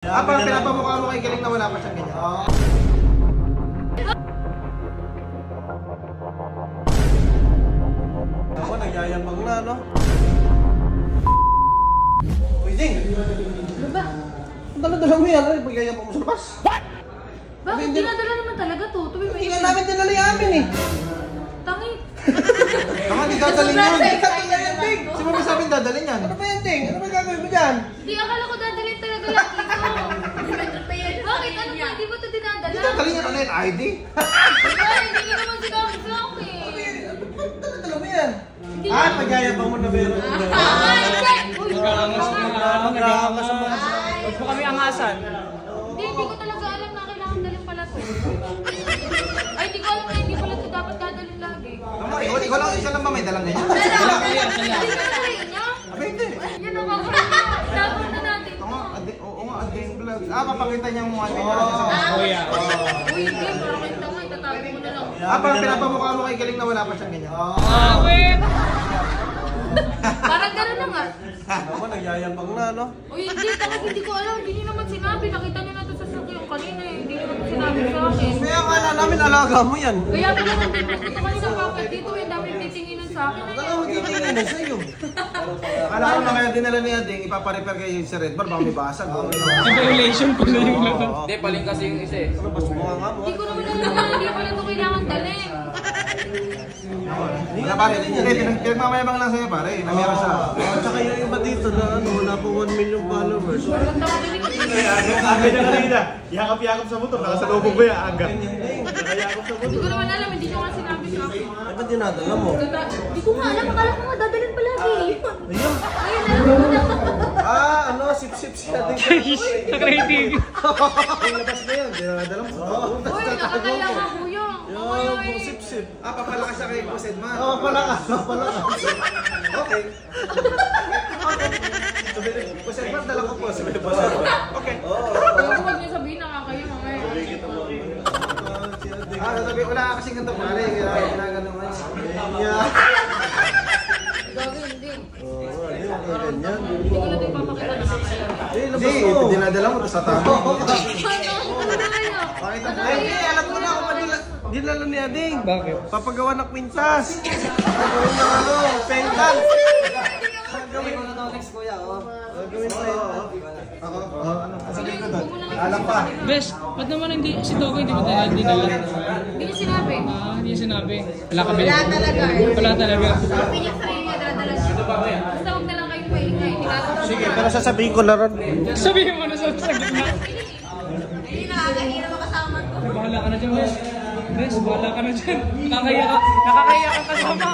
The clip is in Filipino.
Parang pinapamukha mo kay Galing na wala pa siyang ganyan. Ako, nagyayabang na, no? Uy, Ding! Ano ba? Ang dala-dala mo yan, ano? Pagyayabang mo sa labas. What? Bakit? Dinadala naman talaga to. Hindi nga namin dinala yung amin eh. Tangi. Tama, di dadalhin yun. Di dadalhin yan, Ding! Sino mo sabing dadalhin yan? Ano ba yan, Ding? Ano ba gagawin mo dyan? Di, akala ko dadalhin talaga lang dito. Bakit? Ano ba? Hindi mo ito dinadala? Di dadalhin yan, ano yan? ID? Ay, hindi ka naman sinabi sa akin. Dala mo yan. Pagyayabang mo na meron. Uy, Nag-aangas ang mga huwag po kami angasan. hindi ko talaga alam na kailangan dalhin pala to. Ay, hindi ko alam na hindi pala to dapat dadalhin lagi. Tama, ikaw lang isa lang ba may dalang ganyan? Hindi ka dadalhin niya? Abay, hindi. Yan ang makakaya. Dapat na natin. Oo nga, Ading Vlog. Papakita niya ang mga Ading Oh, yeah. Uy, hindi. Parang kayo tanga. Itatago mo na lang. Parang pinapamukha mo kay Galing na wala pa siyang ganyan. Parang gano'n na nga. Ako, nagyayabang na, no? Uy, hindi. Talagang hindi ko alam. Hindi niyo naman sinabi. Nakita niyo na ito sa sakyan kanina eh. Hindi niyo naman sinabi sa akin. Kaya akala namin alaga mo yan. Kaya pala nung pupunta kanina papa dito eh. Dami titinginan sa akin. Akala mo titingin na sa'yo. Akala ko na kaya dinala ni Ading, ipaparepair kayo sa Red Bar, baka may basag. Violation po na yung lahat. Hindi, paling kasi yung isa eh. Ano ba, subukan nga mo? Hindi ko naman alam na hindi pala ito kailangan dalhin. Wala pare, pinagmamayabang lang sa'yo pare, na meron siya. At saka yung iba dito na ano, wala po 1 million followers. Parang tawagin ko. Aga na kanina. Yakap-yakap sa motor. Nakasalubog ba yung aga? Nakayakap sa Hindi motor. ko naman alam. Hindi niyo nga sinabi sa akin. Ay, ba't dinadala mo? Hindi ko nga alam. Akala ko nga dadalhin pala lagi. Ayun. Ayun, alam ko na. Ano, sip-sip si Ading. Nakarating. Yung labas na yun, dinadala mo. Uy, nakakaya nga kuya. Mamaya eh. Sip-sip. Papalakas siya kay Boss Edman. Palakas. Okay. Boss Edman, dala ko po. Sabi ni Boss Edman. Okay. Huwag niyo sabihin nakakaya mamaya. Sabi, wala ka kasing ganito pare. Ginagano nga. Gagawin, hindi. Ganyan. Hindi ko na din papakita nakakaya. Hindi, dinadala mo to sa tao. Ay, alam ko na ako pa dinala ni Ading. Bakit? Papagawa ng kwintas. Papagawa ng ano, pentan. Gagawin ko na to next kuya, Gagawin ko yun. Ako? Sabihin ko doon. Alam pa. Bes, ba't naman hindi si Togo hindi mo dala? Hindi dala? Hindi niyo sinabi. Hindi niya sinabi. Wala kami. Wala talaga. Wala talaga. Sabi niya sa inyo, dadala siya. Basta huwag na lang kayo maingay. Sige, pero sasabihin ko na ron. Sabihin mo na sa gitna. Hindi nakakahira makasama ko. Bahala ka na dyan, Bes. Bes, bahala ka na dyan. Nakakaya ka kasama.